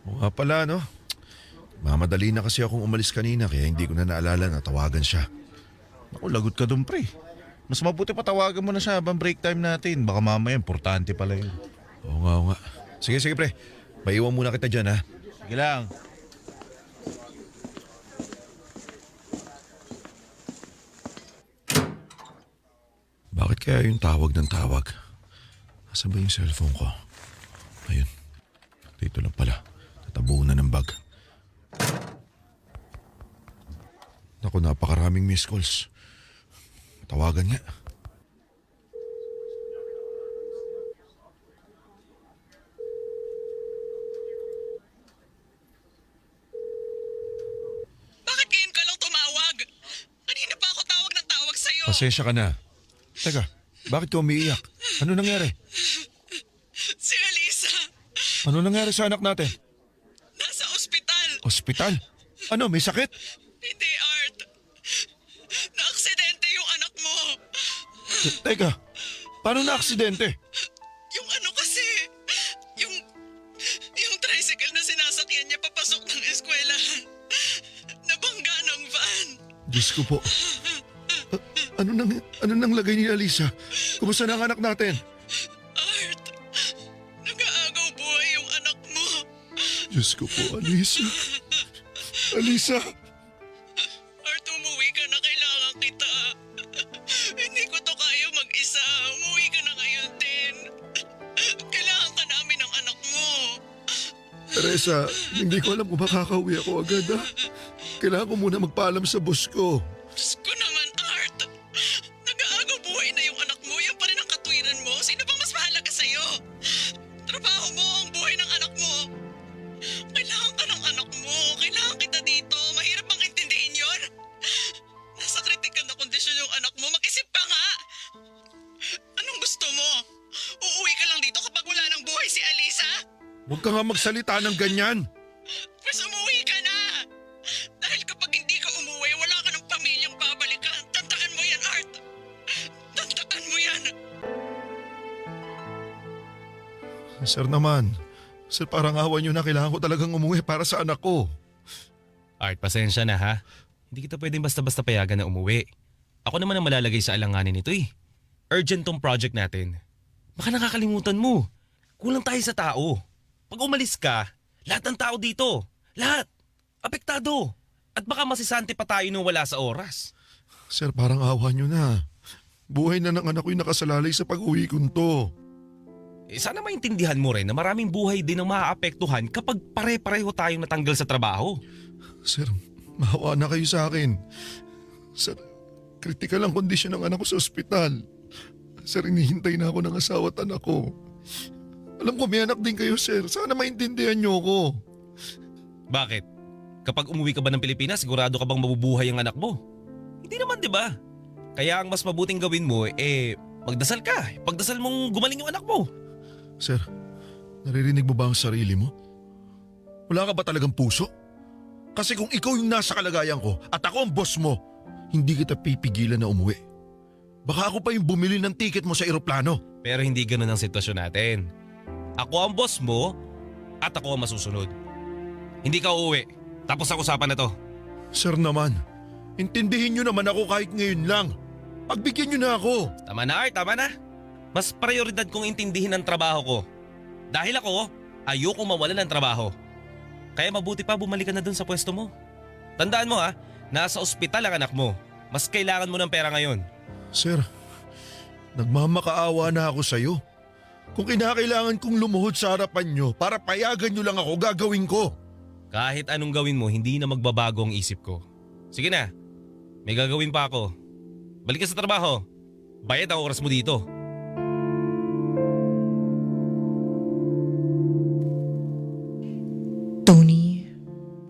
o nga pala no. Mamadali na kasi akong umalis kanina kaya hindi ko na naalala na tawagan siya. Naku, lagot ka dun pre. Mas mabuti pa tawagan mo na siya habang break time natin. Baka mamaya, importante pala yun. Oo nga, oo nga. Sige, sige pre. Maiwan muna kita dyan ha. Sige lang. Bakit kaya yung tawag ng tawag? Nasaan ba yung cellphone ko? Ayun. Dito lang pala. Tatabunan ng bag. Naku, napakaraming missed calls. Tawagan nga. Bakit ngayon ka lang tumawag? Kanina pa ako tawag na tawag sa'yo. Pasensya ka na. Teka, bakit ka umiiyak? Ano nangyari? Si Alisa, Ano nangyari sa anak natin? nasa ospital. Ospital? Ano, may sakit? Hindi, Art. Na-aksidente yung anak mo. Teka, paano na aksidente? Yung ano kasi, yung Diyos ko po. Ano nang lagay ni Alisa? Kumusta na ang anak natin? Art, nag-aagaw buhay yung anak mo. Diyos ko po, Alisa. Alisa! Art, umuwi ka na, kailangan kita. Hindi ko to kaya mag-isa. Umuwi ka na ngayon din. Kailangan ka namin ng anak mo. Teresa, hindi ko alam kung makakauwi ako agad ha. Kailangan ko muna magpaalam sa boss ko. Diyos ko naman, Art. Nag-aagaw buhay na yung anak mo. Yan pa rin ang katwiran mo. Sino bang mas mahalaga sa'yo? Trabaho mo, ang buhay ng anak mo. Kailangan ka ng anak mo. Kailangan kita dito. Mahirap bang intindihin yon? Nasa kritikal na kondisyon yung anak mo. Mag-isip ka nga. Anong gusto mo? Uuwi ka lang dito kapag wala ng buhay si Alisa? Huwag ka nga magsalita ng ganyan. Mas umuwi ka na! Dahil kapag hindi ka umuwi, wala ka ng pamilyang babalikan. Tandaan mo yan, Art! Tandaan mo yan! Sir naman, sir parang awa niyo na kailangan ko talagang umuwi para sa anak ko. Art, pasensya na ha. Hindi kita pwedeng basta-basta payagan na umuwi. Ako naman ang malalagay sa alanganin nito eh. Urgent tong project natin. Baka nakakalimutan mo. Kulang tayo sa tao. Pag umalis ka, lahat ng tao dito, lahat, apektado. At baka masisante pa tayo nung wala sa oras. Sir parang awa niyo na. Buhay na ng anak ko yung nakasalalay sa pag-uwi ko to. Sana maintindihan mo rin na maraming buhay din ang maaapektuhan kapag pare-pareho tayong natanggal sa trabaho. Sir, maawa na kayo sa akin. Sir, kritikal ang kondisyon ng anak ko sa ospital. Sir, hinihintay na ako ng asawa at anak ko. Alam ko may anak din kayo, sir. Sana maintindihan niyo ako. Bakit? Kapag umuwi ka ba ng Pilipinas, sigurado ka bang mabubuhay ang anak mo? Hindi naman, di ba? Kaya ang mas mabuting gawin mo, magdasal ka. Pagdasal mong gumaling yung anak mo. Sir, naririnig mo ba ang sarili mo? Wala ka ba talagang puso? Kasi kung ikaw yung nasa kalagayan ko at ako ang boss mo, hindi kita pipigilan na umuwi. Baka ako pa yung bumili ng ticket mo sa eroplano. Pero hindi ganun ang sitwasyon natin. Ako ang boss mo at ako ang masusunod. Hindi ka uuwi. Tapos ang usapan na to. Sir naman, intindihin niyo naman ako kahit ngayon lang. Pagbigyan niyo na ako. Tama na, Art. Tama na. Mas prioridad kong intindihin ang trabaho ko. Dahil ako, ayoko mawala ng trabaho. Kaya mabuti pa bumalik ka na dun sa pwesto mo. Tandaan mo ha, nasa ospital ang anak mo. Mas kailangan mo ng pera ngayon. Sir, nagmamakaawa na ako sa'yo. Kung kinakailangan kong lumuhod sa harapan niyo para payagan niyo lang ako, gagawin ko. Kahit anong gawin mo, hindi na magbabago ang isip ko. Sige na, may gagawin pa ako. Balik ka sa trabaho. Bayad ang oras mo dito. Tony,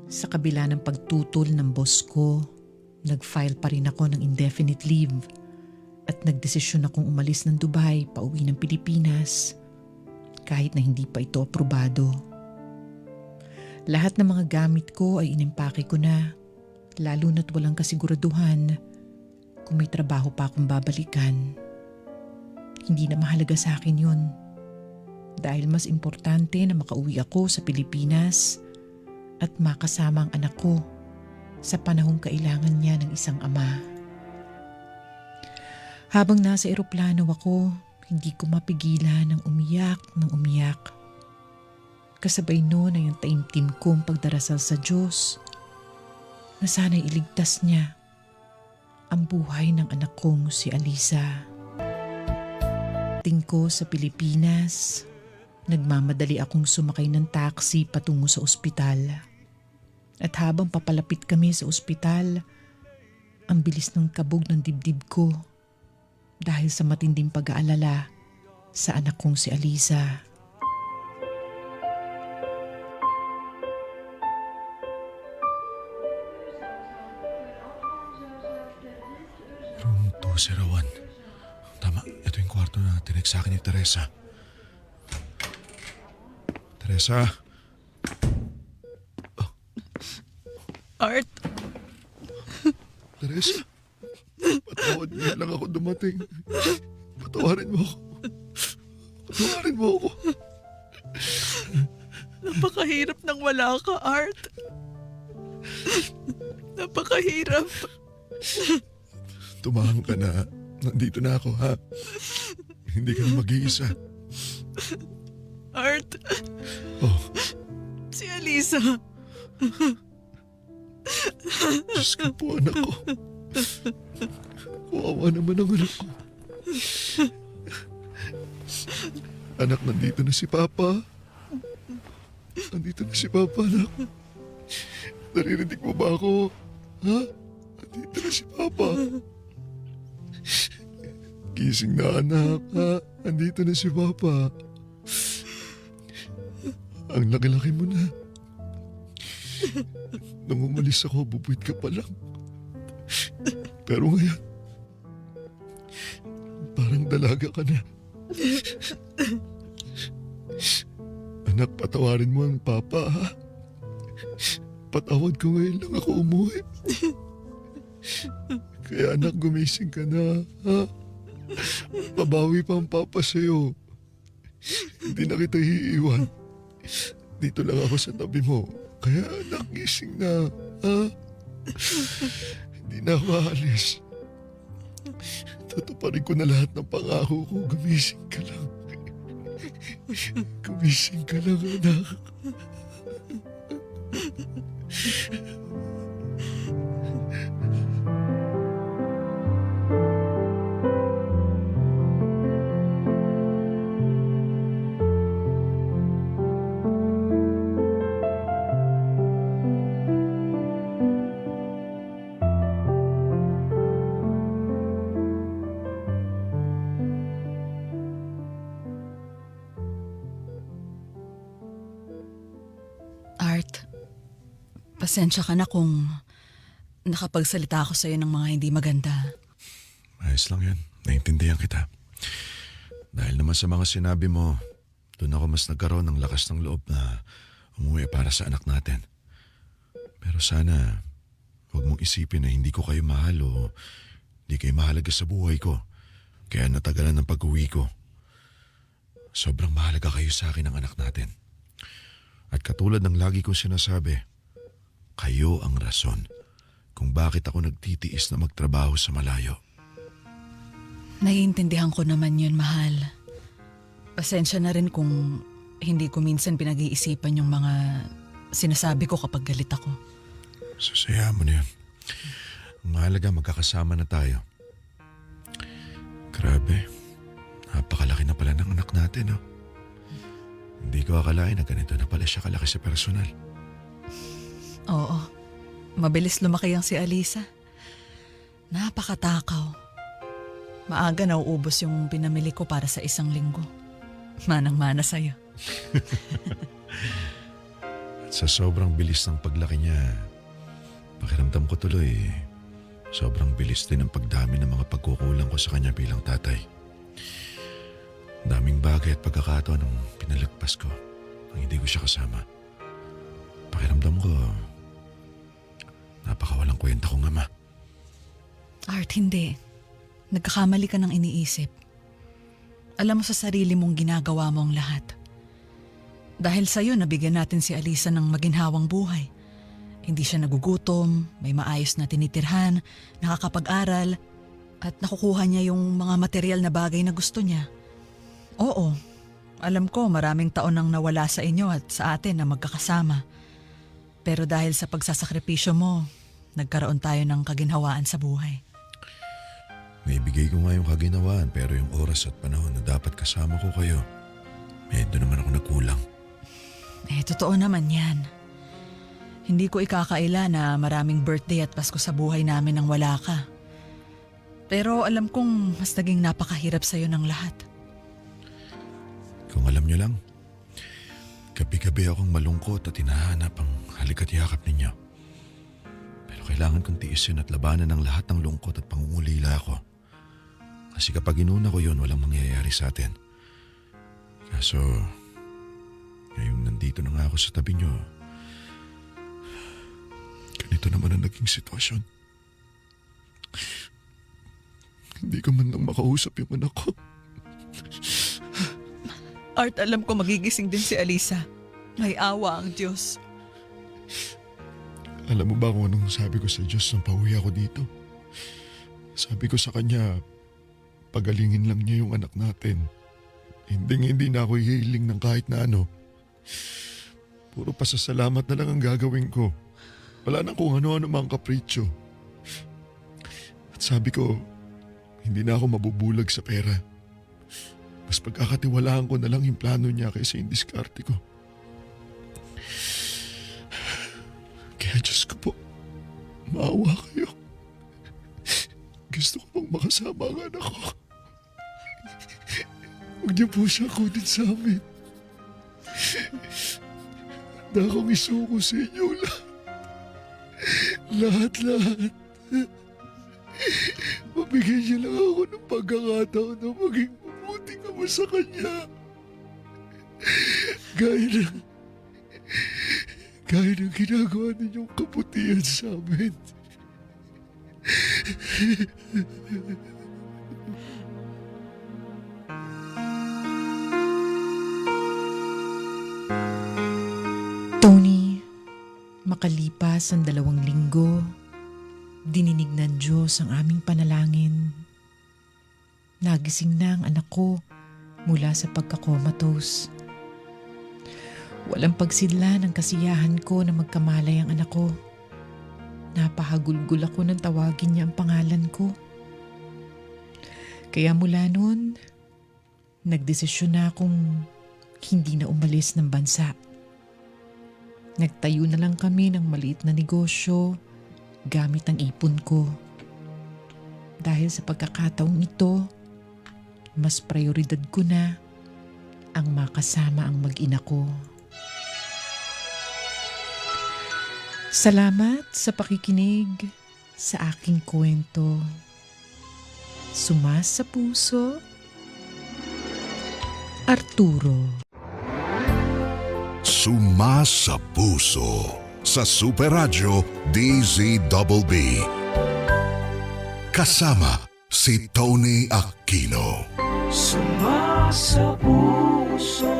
sa kabila ng pagtutol ng boss ko, nag-file pa rin ako ng indefinite leave at nagdesisyon akong umalis ng Dubai pauwi ng Pilipinas kahit na hindi pa ito aprobado. Lahat ng mga gamit ko ay inimpake ko na, lalo na't walang kasiguraduhan kung may trabaho pa akong babalikan. Hindi na mahalaga sa akin yun dahil mas importante na makauwi ako sa Pilipinas at makasama ang anak ko sa panahong kailangan niya ng isang ama. Habang nasa eroplano ako, hindi ko mapigilan ng umiyak. Kasabay noon ay ang taimtim kong pagdarasal sa Diyos na sana'y iligtas niya ang buhay ng anak kong si Alisa. Ting ko sa Pilipinas, nagmamadali akong sumakay ng taxi patungo sa ospital. At habang papalapit kami sa ospital, ang bilis ng kabog ng dibdib ko dahil sa matinding pag-aalala sa anak kong si Alisa. Room 201. Tama, ito yung kwarto na tinig sa akin ni Teresa. Teresa? Art, Teresa? Patawad niya lang ako dumating. Patawarin mo ako. Patawarin mo ako. napakahirap nang wala ka, Art. Napakahirap. Tumahang ka na. Nandito na ako, ha? Hindi ka na mag-iisa. Art, Oh, si Alisa. Diyos ko po, anak ko. Kawawa naman ang anak ko. Anak, nandito na si Papa. Nandito na si Papa, anak. Naririnig mo ba ako? Ha? Nandito na si Papa. Gising na, anak, ha? Nandito na si Papa. Ang laki-laki mo na. Nung umalis ako, bubuit ka pa lang. Pero ngayon, parang dalaga ka na. Anak, patawarin mo ang Papa, ha? Patawad ko ngayon lang ako umuwi. Kaya anak, gumising ka na, ha? Babawi pa ang Papa sa'yo. Hindi na kita iiwan. Dito lang ako sa tabi mo. Kaya anak, gising na, ha? Hindi na ako aalis. Tatuparin ko na lahat ng pangako ko. Gumising ka lang. Gumising ka lang, anak. Art, pasensya ka na kung nakapagsalita ako sa'yo ng mga hindi maganda. Ayos lang yan. Naintindihan kita. Dahil naman sa mga sinabi mo, doon ako mas nagkaroon ng lakas ng loob na umuwi para sa anak natin. Pero sana, huwag mong isipin na hindi ko kayo mahal o hindi kayo mahalaga sa buhay ko. Kaya natagalan ng pag-uwi ko. Sobrang mahalaga kayo sa akin ng anak natin. At katulad ng lagi kong sinasabi, kayo ang rason kung bakit ako nagtitiis na magtrabaho sa malayo. Naiintindihan ko naman yun, mahal. Pasensya na rin kung hindi ko minsan pinag-iisipan yung mga sinasabi ko kapag galit ako. Susayaan mo na yun. Ang mahalaga, magkakasama na tayo. Grabe, napakalaki na pala ng anak natin, no? Hindi ko akalain na ganito na pala siya kalaki sa personal. Oo, mabilis lumaki ang si Alisa. Napakatakaw. Maaga nauubos yung pinamili ko para sa 1 linggo. Manang-mana sa'yo. At sa sobrang bilis ng paglaki niya, pakiramdam ko tuloy, sobrang bilis din ang pagdami ng mga pagkukulang ko sa kanya bilang tatay. Daming bagay at pagkakataon ang pinalagpas ko nang hindi ko siya kasama. Pakiramdam ko, napakawalang kwenta kong ama. Art, hindi. Nagkakamali ka ng iniisip. Alam mo sa sarili mong ginagawa mo ang lahat. Dahil sa'yo, nabigyan natin si Alisa ng maginhawang buhay. Hindi siya nagugutom, may maayos na tinitirhan, nakakapag-aral, at nakukuha niya yung mga material na bagay na gusto niya. Oo, alam ko maraming taon nang nawala sa inyo at sa atin na magkakasama. Pero dahil sa pagsasakripisyo mo, nagkaroon tayo ng kaginhawaan sa buhay. Naibigay ko nga yung kaginawaan pero yung oras at panahon na dapat kasama ko kayo, medyo naman ako nagkulang. Totoo naman yan. Hindi ko ikakaila na maraming birthday at Pasko sa buhay namin nang wala ka. Pero alam kong mas naging napakahirap sa'yo ng lahat. Kung alam niyo lang, gabi-gabi akong malungkot at hinahanap ang halik at yakap ninyo. Pero kailangan kong tiisin at labanan ang lahat ng lungkot at pangungulila ko. Kasi kapag inuna ko yun, walang mangyayari sa atin. Kaso, ngayong nandito na nga ako sa tabi niyo, ganito naman ang naging sitwasyon. Hindi ko man lang makausap yung anak ko. Art, alam ko magigising din si Alisa. May awa ang Diyos. Alam mo ba kung anong sabi ko sa Diyos nang pauwi ako dito? Sabi ko sa kanya, pagalingin lang niya yung anak natin. Hindi na ako hihiling ng kahit na ano. Puro pasasalamat na lang ang gagawin ko. Wala na kung ano-ano mga kapritsyo. At sabi ko, hindi na ako mabubulag sa pera. Mas pagkakatiwalaan ko na lang yung plano niya kaysa yung diskarte ko. Kaya Diyos ko po, maawa kayo. Gusto ko pong makasama ang anak ko. Huwag niyo po siya kunin sa amin. Handa akong isuko sa inyo lahat. Lahat. Mabigyan niyo lang ako ng pagkakataon na maging mabuti kamo sa kanya. Gaya ng ginagawa ninyong kabutihan sa amin. Tony, makalipas ang 2 linggo, dininig ng Diyos ang aming panalangin. Nagising na ang anak ko mula sa pagkakomatose. Walang pagsidla ng kasiyahan ko na magkamalay ang anak ko. Napahagulgul ako nang tawagin niya ang pangalan ko. Kaya mula noon, nagdesisyon na akong hindi na umalis ng bansa. Nagtayo na lang kami ng maliit na negosyo gamit ang ipon ko. Dahil sa pagkakataong ito, mas prioridad ko na ang makasama ang mag-ina ko. Salamat sa pakikinig sa aking kwento. Sumas sa puso, Arturo. Sumas sa puso sa Super Radio DZBB. Kasama si Tony Aquino. Sumasa puso.